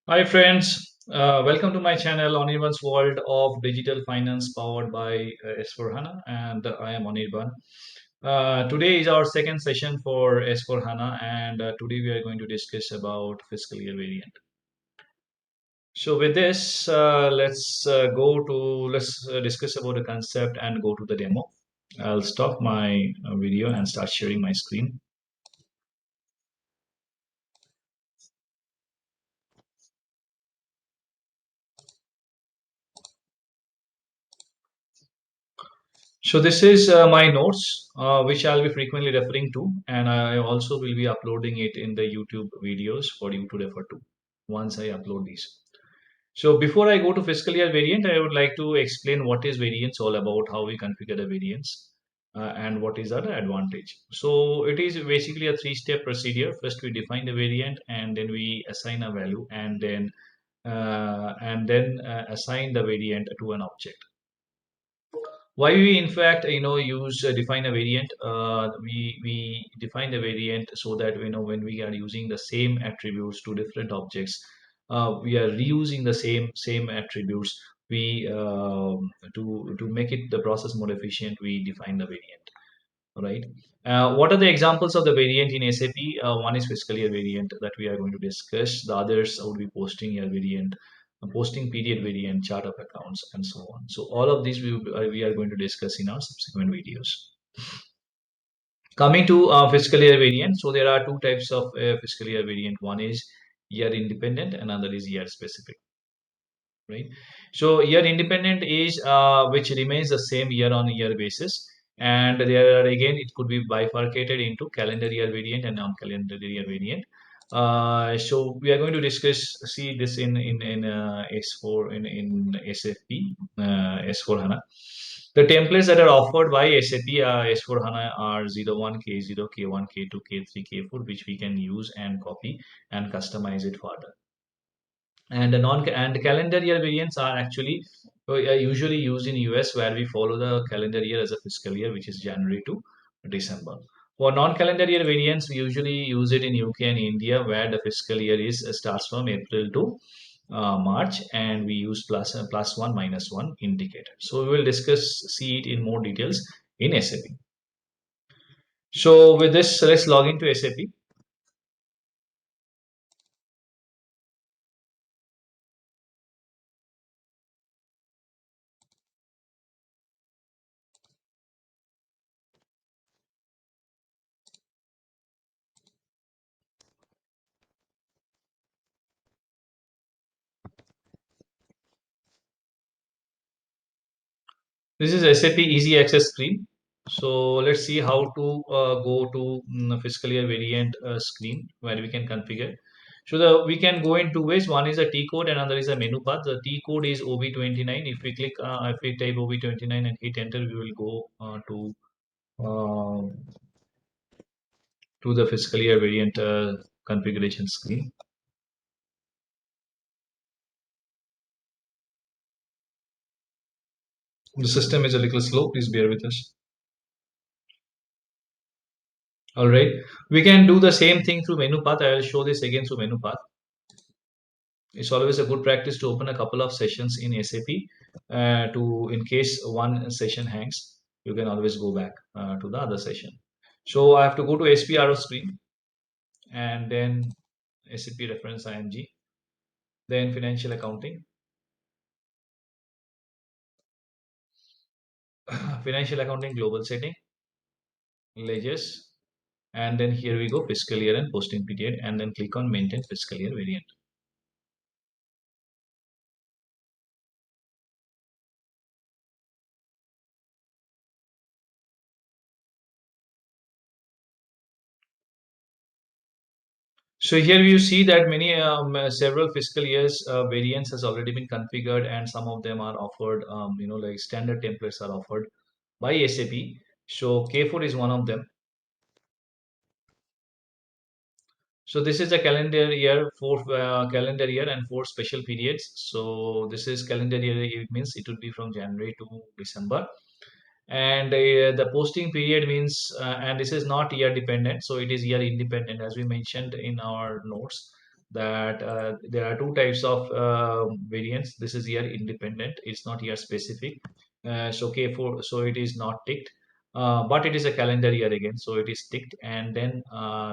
Hi friends, welcome to my channel Anirban's World of Digital Finance powered by S4Hana, and I am Anirban. Today is our second session for S4Hana, and today we are going to discuss about fiscal year variant. So with this, let's discuss about the concept and go to the demo. I'll stop my video and start sharing my screen. So this is my notes, which I'll be frequently referring to, and I also will be uploading it in the YouTube videos for you to refer to once I upload these. So before I go to fiscal year variant, I would like to explain what is variance all about, how we configure the variance, and what is our advantage. So it is basically a three-step procedure. First, we define the variant, and then we assign a value, and then assign the variant to an object. Why we in fact use define a variant, we define the variant so that we know when we are using the same attributes to different objects, we are reusing the same attributes. We to make it the process more efficient, we define the variant, right? What are the examples of the variant in SAP? One is fiscal year variant that we are going to discuss. The others would be posting year variant, posting period variant, chart of accounts, and so on. So all of these we are going to discuss in our subsequent videos. Coming to fiscal year variant, so there are two types of fiscal year variant. One is year independent, and another is year specific, right? So year independent is which remains the same year on year basis, and there are again it could be bifurcated into calendar year variant and non-calendar year variant. So we are going to see this in S4 in SFP S4 HANA. The templates that are offered by SAP S4 HANA are 01 K0 K1 K2 K3 K4, which we can use and copy and customize it further. And the non and calendar year variants are actually usually used in US, where we follow the calendar year as a fiscal year, which is January to December. For non-calendar year variants, we usually use it in UK and India, where the fiscal year is starts from April to March, and we use plus one minus one indicator. So we will see it in more details in SAP. So with this, let's log into SAP. This is SAP Easy Access screen. So let's see how to go to fiscal year variant screen where we can configure. So we can go in two ways. One is a T code, and another is a menu path. The T code is OB29. If we type OB29 and hit enter, we will go to the fiscal year variant configuration screen. The system is a little slow. Please bear with us. All right. We can do the same thing through menu path. I will show this again through menu path. It's always a good practice to open a couple of sessions in SAP to in case one session hangs, you can always go back to the other session. So I have to go to SPRO screen and then SAP reference IMG, then financial accounting, financial accounting global setting, ledgers, and then here we go fiscal year and posting period, and then click on maintain fiscal year variant. So here you see that several fiscal years variants has already been configured, and some of them are offered. Like standard templates are offered by SAP. So K4 is one of them. So this is a calendar year, four calendar year and four special periods. So this is calendar year. It means it would be from January to December, and the posting period means, and this is not year dependent, so it is year independent, as we mentioned in our notes. that there are two types of variants. This is year independent. It's not year specific. So K4, so it is not ticked. But it is a calendar year again, so it is ticked. And then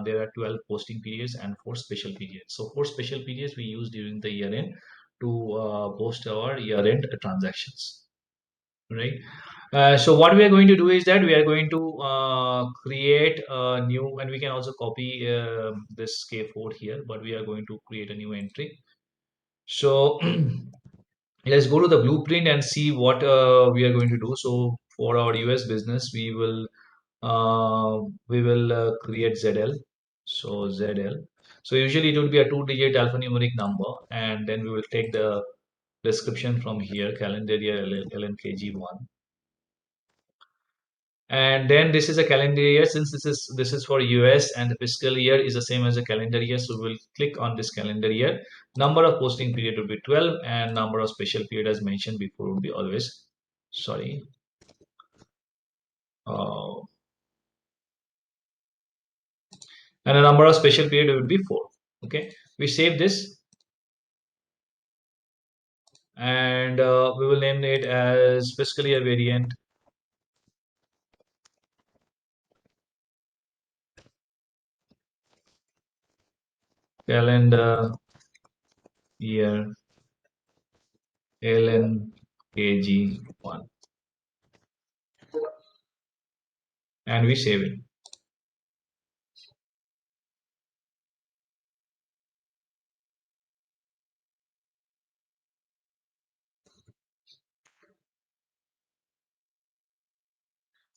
there are 12 posting periods and 4 special periods. So 4 special periods we use during the year end to post our year end transactions, right? So what we are going to do is that we are going to create a new, and we can also copy this K4 here, but we are going to create a new entry. So let's go to the blueprint and see what we are going to do. So for our US business, we will create ZL. So ZL. So usually it will be a two-digit alphanumeric number, and then we will take the description from here, calendar year LNKG1. And then this is a calendar year. Since this is for US and the fiscal year is the same as a calendar year, so we'll click on this calendar year. Number of posting period will be 12, and number of special period as mentioned before would be always, sorry, uh, and the number of special period will be 4. Okay, we save this, and we will name it as fiscal year variant calendar year LNKG1, and we save it.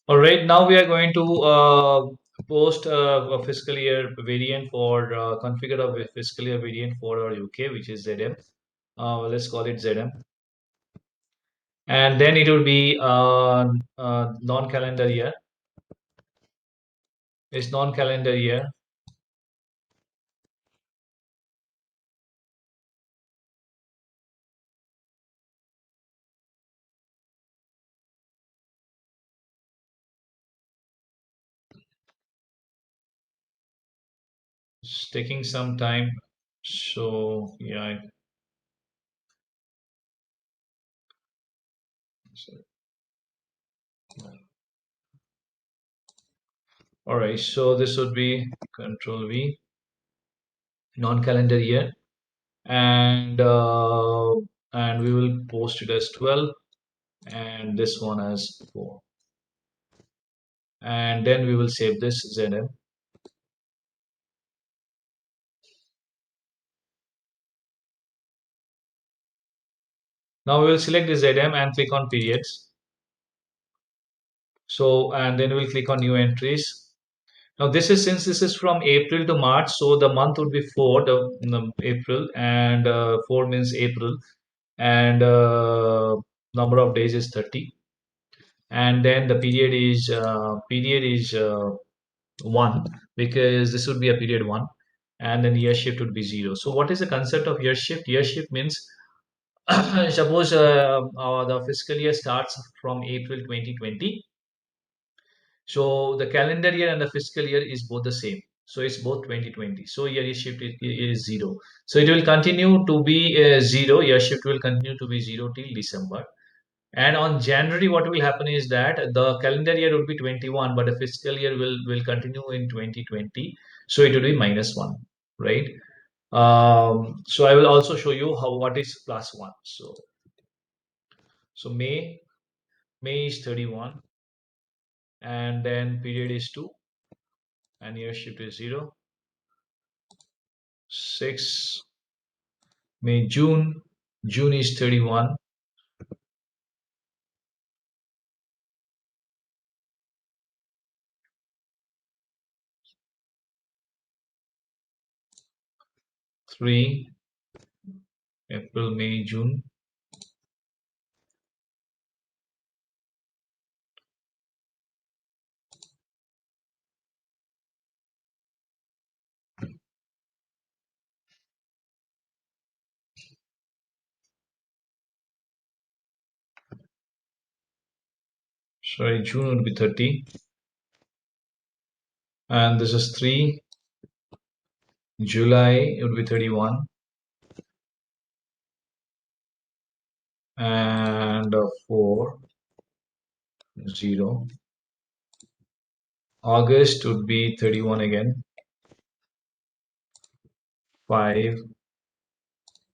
All right, now we are going to post a fiscal year variant for configure a fiscal year variant for our UK, which is ZM. Let's call it ZM, and then it will be non-calendar year. It's non-calendar year. It's taking some time, so yeah. All right, so this would be Control V, non-calendar year, and and we will post it as 12, and this one as 4. And then we will save this ZM. Now we will select the ZM and click on periods. So, and then we'll click on new entries. Now this is, since this is from April to March, so the month would be 4, the April, and 4 means April, and number of days is 30, and then the period is 1, because this would be a period 1, and then year shift would be 0. So what is the concept of year shift? Year shift means suppose the fiscal year starts from April 2020. So the calendar year and the fiscal year is both the same. So it's both 2020. So year shift is 0. So it will continue to be 0. Year shift will continue to be 0 till December. And on January, what will happen is that the calendar year will be 21, but the fiscal year will continue in 2020. So it will be -1, right? So I will also show you how what is +1. So May is 31, and then period is 2, and year shift is 0. 6 May, June is 31. 3 April, May, June. Sorry, June would be 30, and this is 3 July it would be 31, and 4 0. August would be 31 again, 5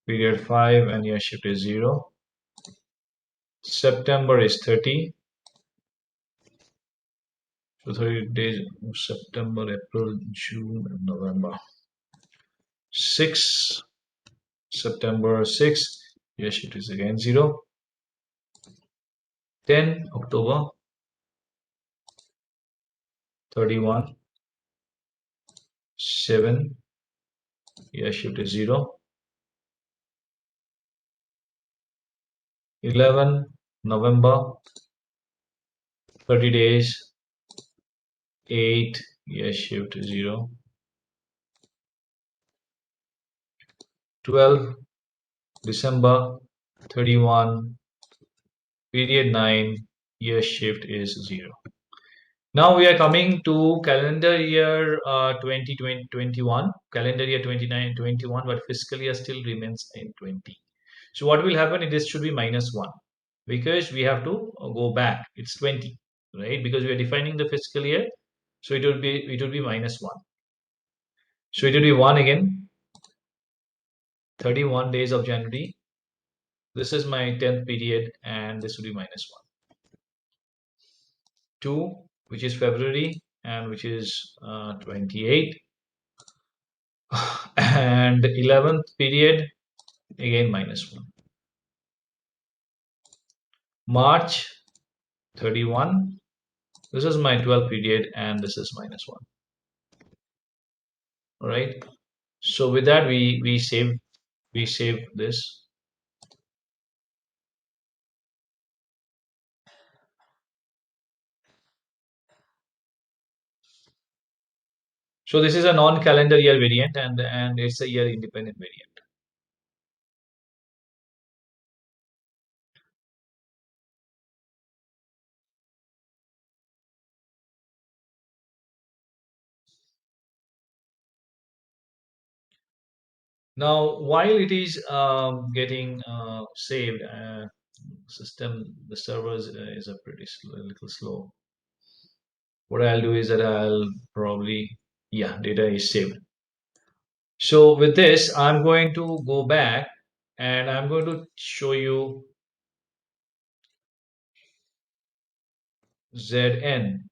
period 5, and your shift is 0. September is 30. So 30 days of September, April, June, and November. 6 September 6. Yes, it is again 0. 10 October 31. 7. Yes, it is 0. 11 November 30 days. 8. Yes, shift 0. 12 December 31. Period 9. Year shift is 0. Now we are coming to calendar year 2021, calendar year 29-21, but fiscal year still remains in 20. So what will happen? This should be -1 because we have to go back. It's 20, right? Because we are defining the fiscal year, so it will be -1. So it will be 1 again. 31 days of January. This is my 10th period, and this will be -1. 2, which is February, and which is 28. And 11th period, again -1. March 31. This is my 12th period, and this is -1. All right. So with that, we save this. So this is a non-calendar year variant, and it's a year independent variant. Now, while it is getting saved, the servers is a a little slow. What I'll do is that I'll probably, yeah, data is saved. So with this, I'm going to go back and I'm going to show you Zn,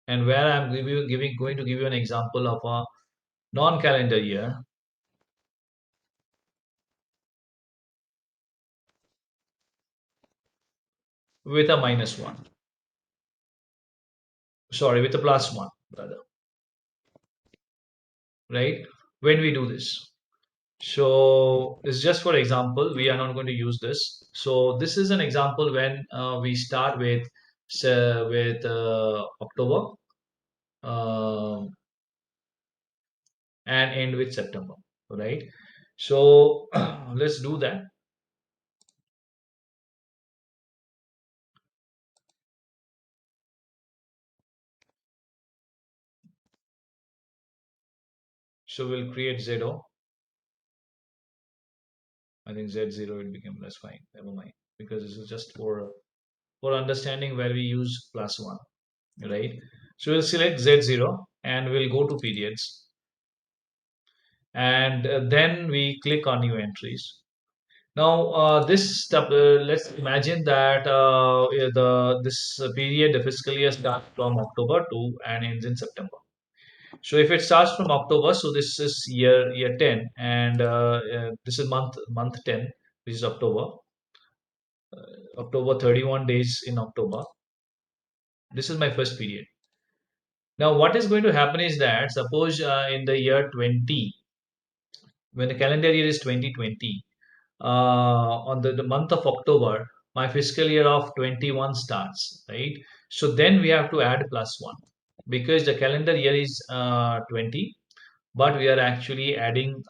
and where I'm going to give you an example of a non-calendar year with a -1. Sorry, with a +1, rather, right? When we do this. So it's just for example, we are not going to use this. So this is an example when we start with October uh, and end with September, right? So let's do that. So we'll create Z0. I think Z0 will become, that's fine, never mind, because this is just for understanding where we use +1, right? So we'll select Z0 and we'll go to periods, and then we click on new entries. Now, this stuff, let's imagine that this period, the fiscal year starts from October to and ends in September. So if it starts from October, so this is year 10, and this is month 10, which is October. October 31 days in October. This is my first period. Now, what is going to happen is that suppose in the year 20, when the calendar year is 2020, on the month of October, my fiscal year of 21 starts, right? So then we have to add +1 because the calendar year is 20, but we are actually adding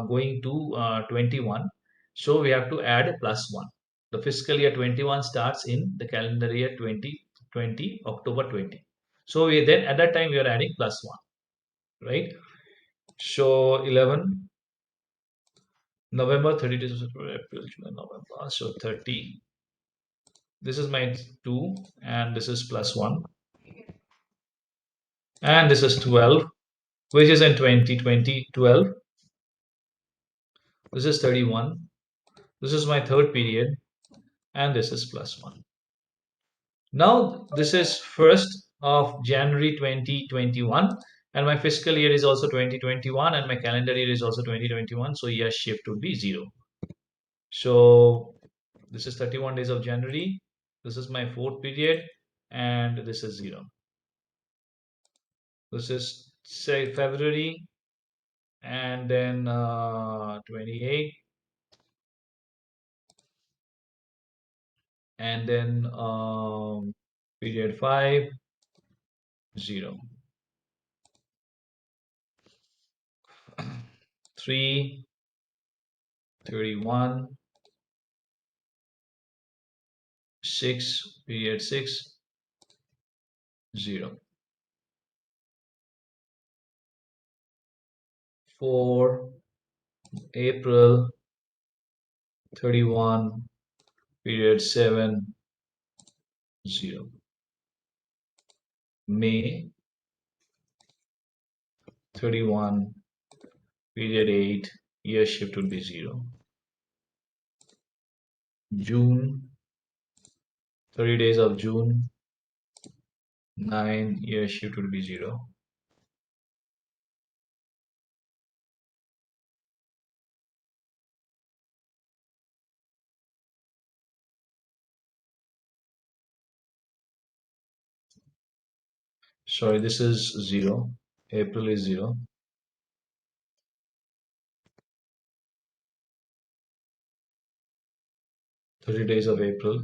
going to 21. So we have to add +1. The fiscal year 21 starts in the calendar year 2020, October 20. So we then at that time we are adding +1, right? So 11 November, 30 days of April, July, November. So 30. This is my 2, and this is plus 1. And this is 12, which is in 2020, 12. This is 31. This is my third period, and this is plus 1. Now, this is 1st of January 2021, and my fiscal year is also 2021, and my calendar year is also 2021. So, year shift would be 0. So, this is 31 days of January. This is my fourth period, and this is 0. This is, say, February, and then 28, and then period 5, 0. 3, 31, 6, period 6, 0. 4, April, 31, period 7, 0. May, 31, period 8, year shift would be 0. June, 30 days of June, 9, year shift would be 0. Sorry, this is 0. April is 0. Thirty days of April.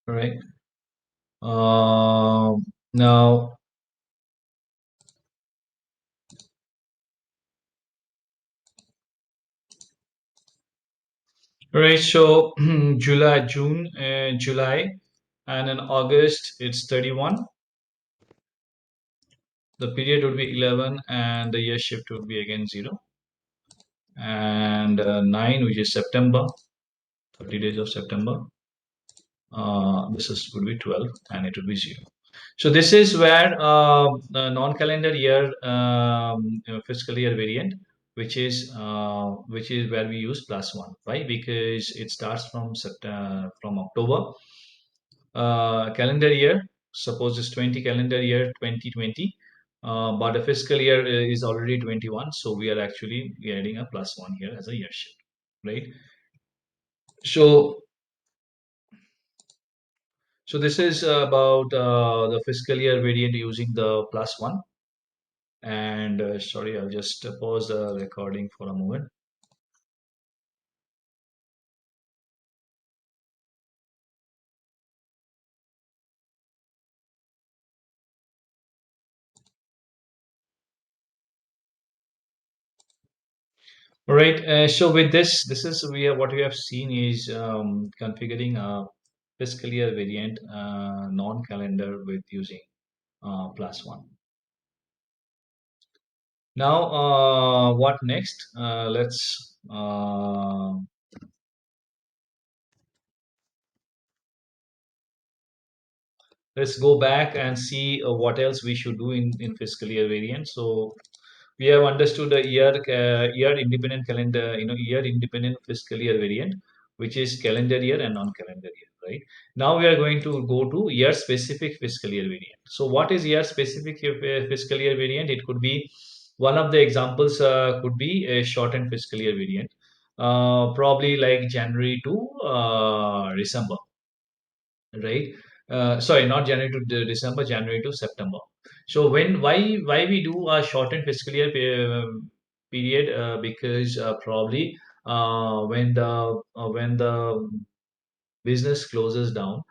All right. Now, all right. So July, June, July, and in August it's 31. The period would be 11, and the year shift would be again 0. And 9, which is September, 30 days of September. This is would be 12, and it would be 0. So this is where the non-calendar year fiscal year variant, which is where we use plus 1. Why? Because it starts from September, from October. Calendar year, suppose it's 20 calendar year 2020, but the fiscal year is already 21, so we are actually adding a plus 1 here as a year shift, right? So so this is about the fiscal year variant using the plus 1. And sorry, I'll just pause the recording for a moment. All right. So with this is what we have seen is configuring a fiscal year variant non-calendar with using plus 1. Now, what next? Let's go back and see what else we should do in fiscal year variant. So we have understood the year independent calendar, year independent fiscal year variant, which is calendar year and non-calendar year, right? Now we are going to go to year specific fiscal year variant. So what is year specific fiscal year variant? It could be, one of the examples could be a shortened fiscal year variant, probably like January to December, right? Sorry, not January to December, January to September. So why we do a shortened fiscal year period? Because probably when the business closes down,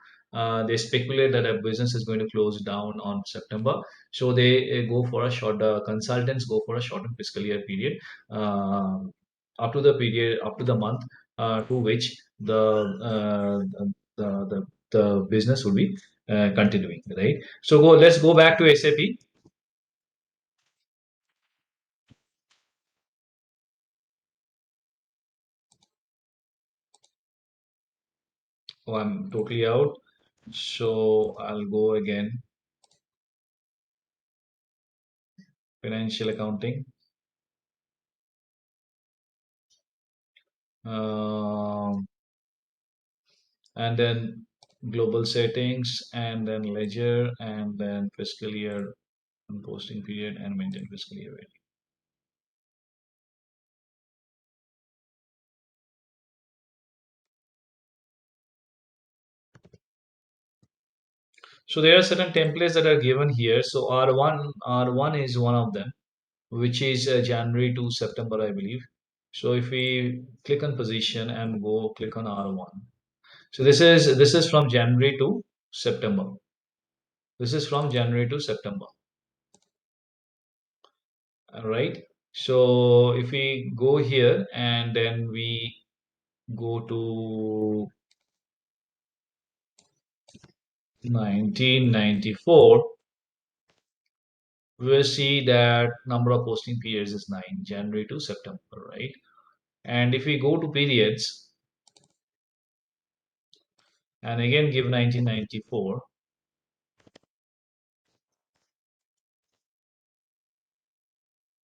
they speculate that a business is going to close down on September. So they go for a short, consultants go for a shortened fiscal year period, um, up to the month to which the business will be continuing, right? So let's go back to SAP. Oh, I'm totally out. So I'll go again. Financial accounting. Um, and then global settings, and then ledger, and then fiscal year and posting period, and maintain fiscal year value. So there are certain templates that are given here. So R1 is one of them, which is January to September, I believe. So if we click on position and go click on R1, so this is from January to September. This is from January to September. All right. So if we go here and then we go to 1994, we'll see that number of posting periods is 9, January to September, right? And if we go to periods and again give 1994,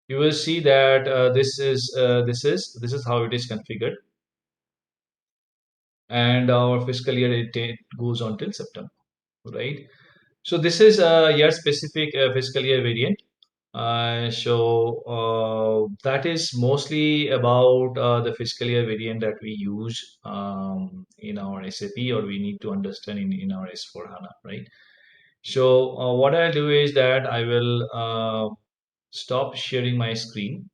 you will see that this is how it is configured, and our fiscal year it goes on till September, right? So this is a year specific fiscal year variant. That is mostly about the fiscal year variant that we use in our SAP, or we need to understand in our S4 HANA, right? So what I'll do is that I will stop sharing my screen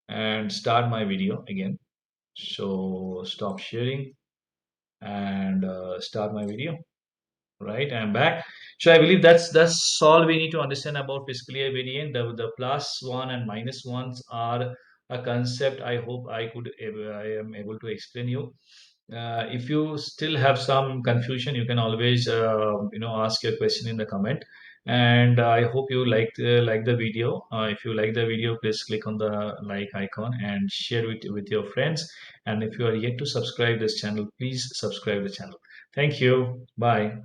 and start my video again. So stop sharing and start my video. Right, I'm back. So I believe that's all we need to understand about fiscal year variant. The plus one and minus ones are a concept I hope I am able to explain you. If you still have some confusion, you can always ask your question in the comment. And I hope you like the video. If you like the video, please click on the like icon and share with your friends. And if you are yet to subscribe this channel, please subscribe the channel. Thank you. Bye.